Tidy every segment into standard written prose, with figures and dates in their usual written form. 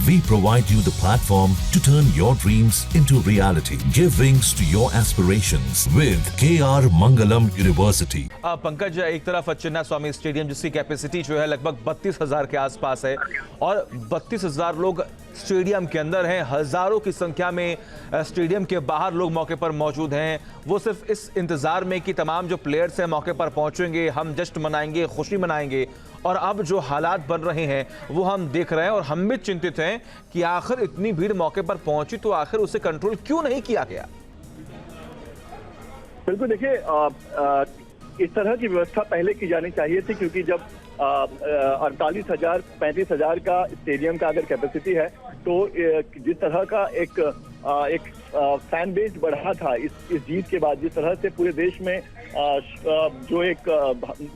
We provide you the platform to turn your dreams into reality. Give wings to your aspirations with KR Mangalam University. Pankaj, एक तरफ चिन्ना स्वामी stadium जिसकी capacity जो है लगभग 32,000 के आसपास है और 32,000 लोग स्टेडियम के अंदर हैं, हजारों की संख्या में स्टेडियम के बाहर लोग मौके पर मौजूद हैं। वो सिर्फ इस इंतजार में कि तमाम जो प्लेयर्स हैं मौके पर पहुंचेंगे, हम जश्न मनाएंगे, खुशी मनाएंगे। और अब जो हालात बन रहे हैं वो हम देख रहे हैं और हम भी चिंतित हैं कि आखिर इतनी भीड़ मौके पर पहुंची तो आखिर उसे कंट्रोल क्यों नहीं किया गया। बिल्कुल, देखिए इस तरह की व्यवस्था पहले की जानी चाहिए थी, क्योंकि जब 48,000 35,000 का स्टेडियम का अगर कैपेसिटी है तो जिस तरह का एक फैन बेस बढ़ा था इस जीत के बाद, जिस तरह से पूरे देश में जो एक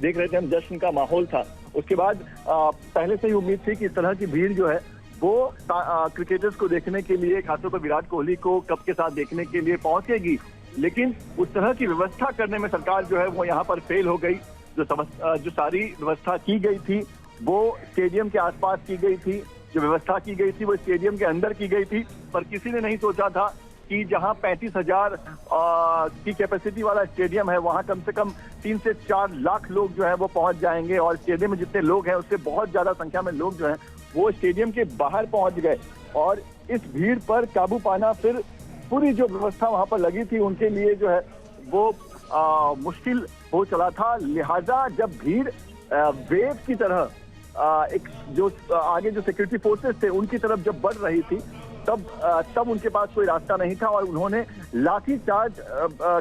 देख रहे थे हम जश्न का माहौल था, उसके बाद पहले से ही उम्मीद थी कि इस तरह की भीड़ जो है वो क्रिकेटर्स को देखने के लिए, खासतौर पर विराट कोहली को कप के साथ देखने के लिए पहुंचेगी। लेकिन उस तरह की व्यवस्था करने में सरकार जो है वो यहाँ पर फेल हो गई। जो सारी व्यवस्था की गई थी वो स्टेडियम के आसपास की गई थी, जो व्यवस्था की गई थी वो स्टेडियम के अंदर की गई थी, पर किसी ने नहीं सोचा था कि जहां 35,000 की कैपेसिटी वाला स्टेडियम है वहां कम से कम 3 से 4 लाख लोग जो है वो पहुंच जाएंगे और स्टेडियम में जितने लोग हैं उससे बहुत ज्यादा संख्या में लोग जो हैं वो स्टेडियम के बाहर पहुंच गए। और इस भीड़ पर काबू पाना, फिर पूरी जो व्यवस्था वहां पर लगी थी उनके लिए जो है वो मुश्किल हो चला था। लिहाजा जब भीड़ वेव की तरह एक जो आगे जो सिक्योरिटी फोर्सेस थे उनकी तरफ जब बढ़ रही थी तब उनके पास कोई रास्ता नहीं था और उन्होंने लाठी चार्ज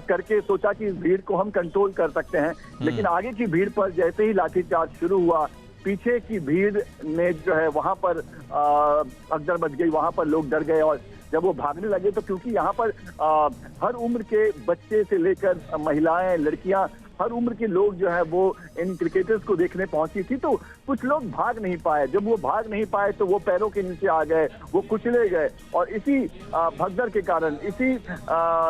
करके सोचा कि इस भीड़ को हम कंट्रोल कर सकते हैं। लेकिन आगे की भीड़ पर जैसे ही लाठी चार्ज शुरू हुआ, पीछे की भीड़ ने जो है वहां पर भगदड़ मच गई, वहां पर लोग डर गए और जब वो भागने लगे तो क्योंकि यहाँ पर हर उम्र के बच्चे से लेकर महिलाएं, लड़कियां, हर उम्र के लोग जो है वो इन क्रिकेटर्स को देखने पहुंची थी, तो कुछ लोग भाग नहीं पाए। जब वो भाग नहीं पाए तो वो पैरों के नीचे आ गए, वो कुचले गए और इसी भगदड़ के कारण, इसी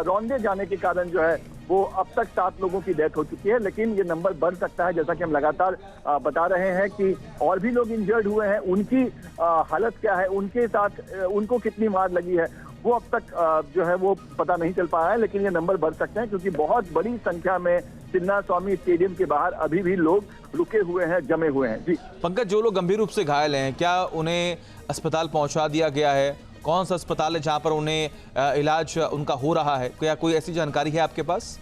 रौंदे जाने के कारण जो है वो अब तक 7 लोगों की डेथ हो चुकी है। लेकिन ये नंबर बढ़ सकता है, जैसा कि हम लगातार बता रहे हैं कि और भी लोग इंजर्ड हुए हैं, उनकी हालत क्या है, उनके साथ उनको कितनी मार लगी है वो अब तक जो है वो पता नहीं चल पाया है। लेकिन ये नंबर बढ़ सकते हैं क्योंकि बहुत बड़ी संख्या में चिन्ना स्वामी स्टेडियम के बाहर अभी भी लोग रुके हुए हैं, जमे हुए हैं। जी पंकज, जो लोग गंभीर रूप से घायल हैं क्या उन्हें अस्पताल पहुंचा दिया गया है? कौन सा अस्पताल है जहां पर उन्हें इलाज उनका हो रहा है? क्या कोई ऐसी जानकारी है आपके पास?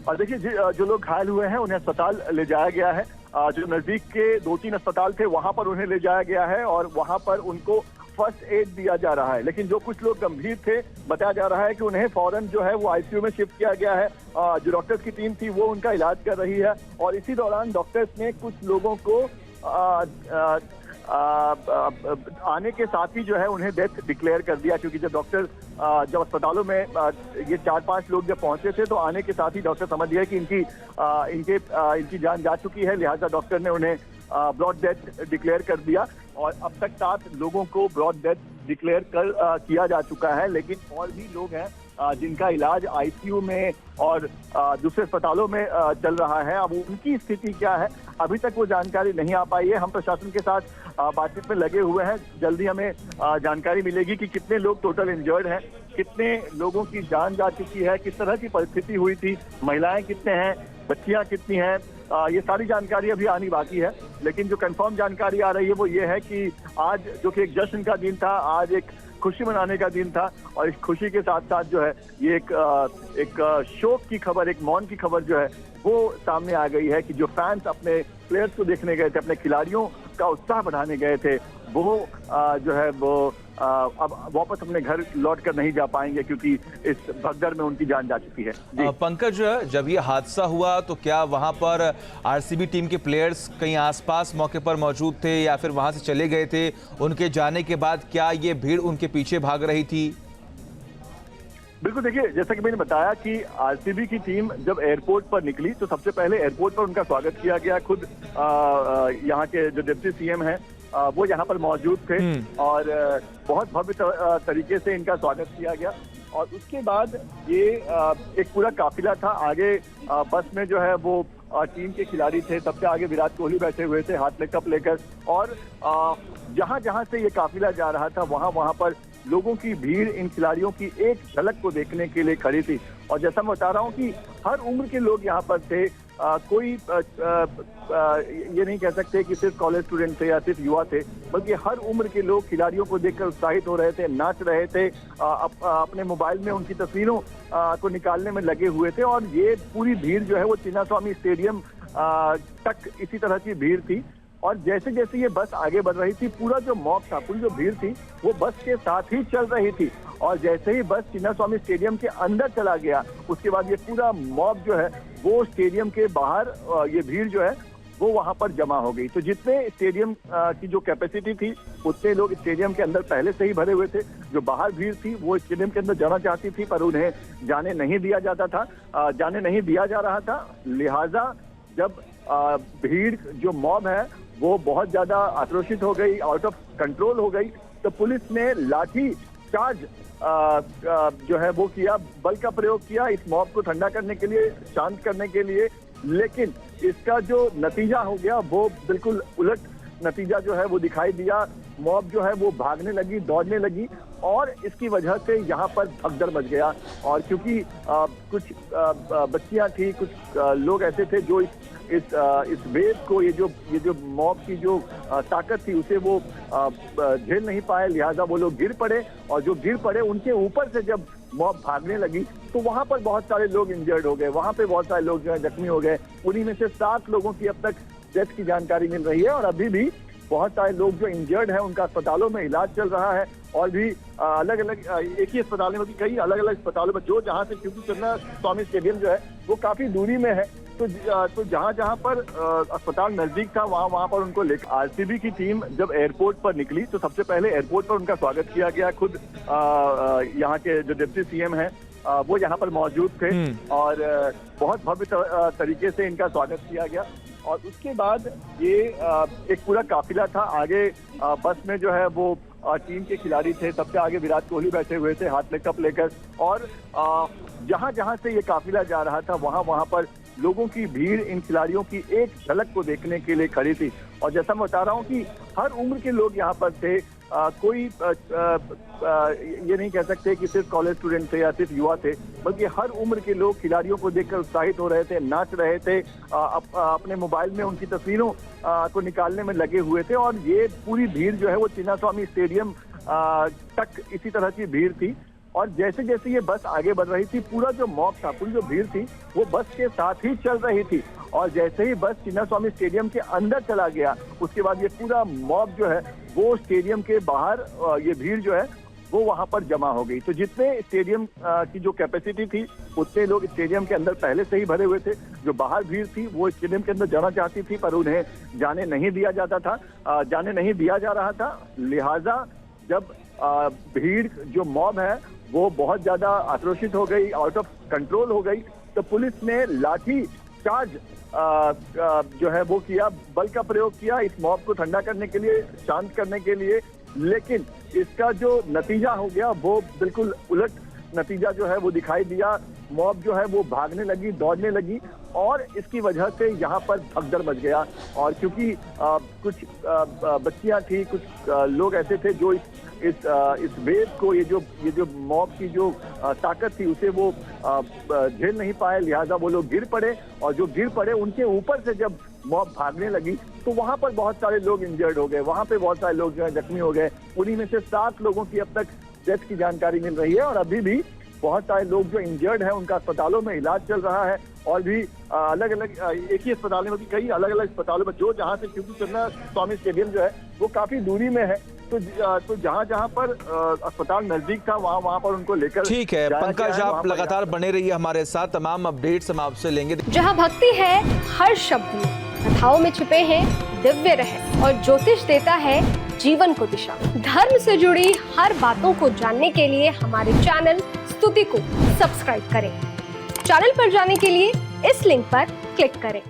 और देखिए, जो लोग घायल हुए हैं उन्हें अस्पताल ले जाया गया है। जो नजदीक के 2-3 अस्पताल थे वहां पर उन्हें ले जाया गया है और वहां पर उनको फर्स्ट एड दिया जा रहा है। लेकिन जो कुछ लोग गंभीर थे, बताया जा रहा है कि उन्हें फौरन जो है वो आईसीयू में शिफ्ट किया गया है। जो डॉक्टर्स की टीम थी वो उनका इलाज कर रही है और इसी दौरान डॉक्टर्स ने कुछ लोगों को आने के साथ ही जो है उन्हें डेथ डिक्लेयर कर दिया, क्योंकि जब डॉक्टर जब अस्पतालों में ये 4-5 लोग जब पहुंचे थे तो आने के साथ ही डॉक्टर समझ गए कि इनकी जान जा चुकी है। लिहाजा डॉक्टर ने उन्हें ब्रॉड डेथ डिक्लेयर कर दिया और अब तक 7 लोगों को ब्रॉड डेथ डिक्लेयर किया जा चुका है। लेकिन और भी लोग हैं जिनका इलाज आईसीयू में और दूसरे अस्पतालों में चल रहा है। अब उनकी स्थिति क्या है अभी तक वो जानकारी नहीं आ पाई है। हम प्रशासन के साथ बातचीत में लगे हुए हैं, जल्दी हमें जानकारी मिलेगी कि कितने लोग टोटल इंजर्ड हैं, कितने लोगों की जान जा चुकी है, किस तरह की परिस्थिति हुई थी, महिलाएं कितने हैं, बच्चियां कितनी हैं, ये सारी जानकारी अभी आनी बाकी है। लेकिन जो कंफर्म जानकारी आ रही है वो ये है कि आज जो कि एक जश्न का दिन था, आज एक खुशी मनाने का दिन था और इस खुशी के साथ साथ जो है ये एक शोक की खबर, एक मौन की खबर जो है वो सामने आ गई है कि जो फैंस अपने प्लेयर्स को देखने गए थे, अपने खिलाड़ियों का उत्साह बढ़ाने गए थे, वो जो है वो अब वापस अपने घर लौट कर नहीं जा पाएंगे क्योंकि इस भगदड़ में उनकी जान जा चुकी है। पंकज, जब ये हादसा हुआ तो क्या वहां पर आरसीबी टीम के प्लेयर्स कहीं आसपास मौके पर मौजूद थे या फिर वहां से चले गए थे? उनके जाने के बाद क्या ये भीड़ उनके पीछे भाग रही थी? बिल्कुल, देखिए जैसा कि मैंने बताया कि आरसीबी की टीम जब एयरपोर्ट पर निकली तो सबसे पहले एयरपोर्ट पर उनका स्वागत किया गया। खुद यहाँ के जो डिप्टी सीएम हैं वो यहाँ पर मौजूद थे और बहुत भव्य तरीके से इनका स्वागत किया गया। और उसके बाद ये एक पूरा काफिला था, आगे बस में जो है वो टीम के खिलाड़ी थे। सबसे आगे विराट कोहली बैठे हुए थे हाथ में कप लेकर, और जहां जहां से ये काफिला जा रहा था वहां पर लोगों की भीड़ इन खिलाड़ियों की एक झलक को देखने के लिए खड़ी थी। और जैसा मैं बता रहा हूं कि हर उम्र के लोग यहाँ पर थे। कोई ये नहीं कह सकते कि सिर्फ कॉलेज स्टूडेंट थे या सिर्फ युवा थे, बल्कि हर उम्र के लोग खिलाड़ियों को देखकर उत्साहित हो रहे थे, नाच रहे थे, अपने मोबाइल में उनकी तस्वीरों को निकालने में लगे हुए थे। और ये पूरी भीड़ जो है वो चिन्नास्वामी स्टेडियम तक इसी तरह की भीड़ थी। और जैसे जैसे ये बस आगे बढ़ रही थी, पूरा जो मॉब था, पूरी जो भीड़ थी, वो बस के साथ ही चल रही थी। और जैसे ही बस चिन्नास्वामी स्टेडियम के अंदर चला गया, उसके बाद ये पूरा मॉब जो है वो स्टेडियम के बाहर, ये भीड़ जो है वो वहां पर जमा हो गई। तो जितने स्टेडियम की जो कैपेसिटी थी, उतने लोग स्टेडियम के अंदर पहले से ही भरे हुए थे। जो बाहर भीड़ थी वो स्टेडियम के अंदर जाना चाहती थी, पर उन्हें जाने नहीं दिया जाता था, जाने नहीं दिया जा रहा था। लिहाजा जब भीड़ जो मॉब है वो बहुत ज्यादा आक्रोशित हो गई, आउट ऑफ कंट्रोल हो गई, तो पुलिस ने लाठी चार्ज जो है वो किया, बल का प्रयोग किया इस मॉब को ठंडा करने के लिए, शांत करने के लिए। लेकिन इसका जो नतीजा हो गया वो बिल्कुल उलट नतीजा जो है वो दिखाई दिया। मॉब जो है वो भागने लगी, दौड़ने लगी, और इसकी वजह से यहाँ पर भगदड़ मच गया। और क्योंकि कुछ बच्चियां थी, कुछ लोग ऐसे थे जो इस वेव को, ये जो मॉब की जो ताकत थी उसे वो झेल नहीं पाए, लिहाजा वो लोग गिर पड़े। और जो गिर पड़े उनके ऊपर से जब मॉब भागने लगी तो वहां पर बहुत सारे लोग इंजर्ड हो गए, वहां पे बहुत सारे लोग जो है जख्मी हो गए। उन्हीं में से 7 लोगों की अब तक डेथ की जानकारी मिल रही है, और अभी भी बहुत सारे लोग जो इंजर्ड हैं उनका अस्पतालों में इलाज चल रहा है। और भी अलग अलग, एक ही अस्पताल में, कई अलग अलग अस्पतालों में, जो जहां से, क्योंकि चिन्नास्वामी स्टेडियम जो है वो काफी दूरी में है, तो जहां जहां पर अस्पताल नजदीक था वहां पर उनको लेकर आरसीबी की टीम जब एयरपोर्ट पर निकली तो सबसे पहले एयरपोर्ट पर उनका स्वागत किया गया। खुद यहाँ के जो डिप्टी सीएम हैं वो यहाँ पर मौजूद थे, और बहुत भव्य तरीके से इनका स्वागत किया गया। और उसके बाद ये एक पूरा काफिला था। आगे बस में जो है वो टीम के खिलाड़ी थे। सबसे आगे विराट कोहली बैठे हुए थे हाथ में कप लेकर, और जहां जहां से ये काफिला जा रहा था वहां पर लोगों की भीड़ इन खिलाड़ियों की एक झलक को देखने के लिए खड़ी थी। और जैसा मैं बता रहा हूं कि हर उम्र के लोग यहाँ पर थे। कोई ये नहीं कह सकते कि सिर्फ कॉलेज स्टूडेंट थे या सिर्फ युवा थे, बल्कि हर उम्र के लोग खिलाड़ियों को देखकर उत्साहित हो रहे थे, नाच रहे थे, अपने मोबाइल में उनकी तस्वीरों को निकालने में लगे हुए थे। और ये पूरी भीड़ जो है वो चिन्नास्वामी स्टेडियम तक इसी तरह की भीड़ थी। और जैसे जैसे ये बस आगे बढ़ रही थी, पूरा जो मॉब था, पूरी जो भीड़ थी, वो बस के साथ ही चल रही थी। और जैसे ही बस चिन्नास्वामी स्टेडियम के अंदर चला गया, उसके बाद ये पूरा मॉब जो है वो स्टेडियम के बाहर, ये भीड़ जो है वो वहां पर जमा हो गई। तो जितने स्टेडियम की जो कैपेसिटी थी, उतने लोग स्टेडियम के अंदर पहले से ही भरे हुए थे। जो बाहर भीड़ थी वो स्टेडियम के अंदर जाना चाहती थी, पर उन्हें जाने नहीं दिया जाता था, जाने नहीं दिया जा रहा था। लिहाजा जब भीड़ जो मॉब है वो बहुत ज्यादा आक्रोशित हो गई, आउट ऑफ कंट्रोल हो गई, तो पुलिस ने लाठी चार्ज जो है वो किया, बल का प्रयोग किया इस मॉब को ठंडा करने के लिए, शांत करने के लिए। लेकिन इसका जो नतीजा हो गया वो बिल्कुल उलट नतीजा जो है वो दिखाई दिया। मॉब जो है वो भागने लगी, दौड़ने लगी, और इसकी वजह से यहाँ पर भगदड़ मच गया। और क्योंकि कुछ बच्चियां थी, कुछ लोग ऐसे थे जो इस वेव को, ये जो मॉब की जो ताकत थी उसे वो झेल नहीं पाए, लिहाजा वो लोग गिर पड़े। और जो गिर पड़े उनके ऊपर से जब मॉब भागने लगी तो वहां पर बहुत सारे लोग इंजर्ड हो गए, वहां पे बहुत सारे लोग जो है जख्मी हो गए। उन्हीं में से 7 लोगों की अब तक डेथ की जानकारी मिल रही है, और अभी भी बहुत सारे लोग जो इंजर्ड हैं उनका अस्पतालों में इलाज चल रहा है। और भी अलग अलग, एक ही अस्पताल में, कई अलग अलग अस्पतालों में, जो जहां से, क्योंकि चिन्नास्वामी स्टेडियम जो है वो काफी दूरी में है, तो जहां जहां पर अस्पताल नजदीक था वहां पर उनको लेकर। ठीक है पंकज, आप लगातार बने रहिए हमारे साथ, तमाम अपडेट्स हम आपसे लेंगे। जहां भक्ति है हर शब्द में, कथाओं में छुपे हैं दिव्य रहस्य, और ज्योतिष देता है जीवन को दिशा। धर्म से जुड़ी हर बातों को जानने के लिए हमारे चैनल स्तुति को सब्सक्राइब करें। चैनल पर जाने के लिए इस लिंक पर क्लिक करें।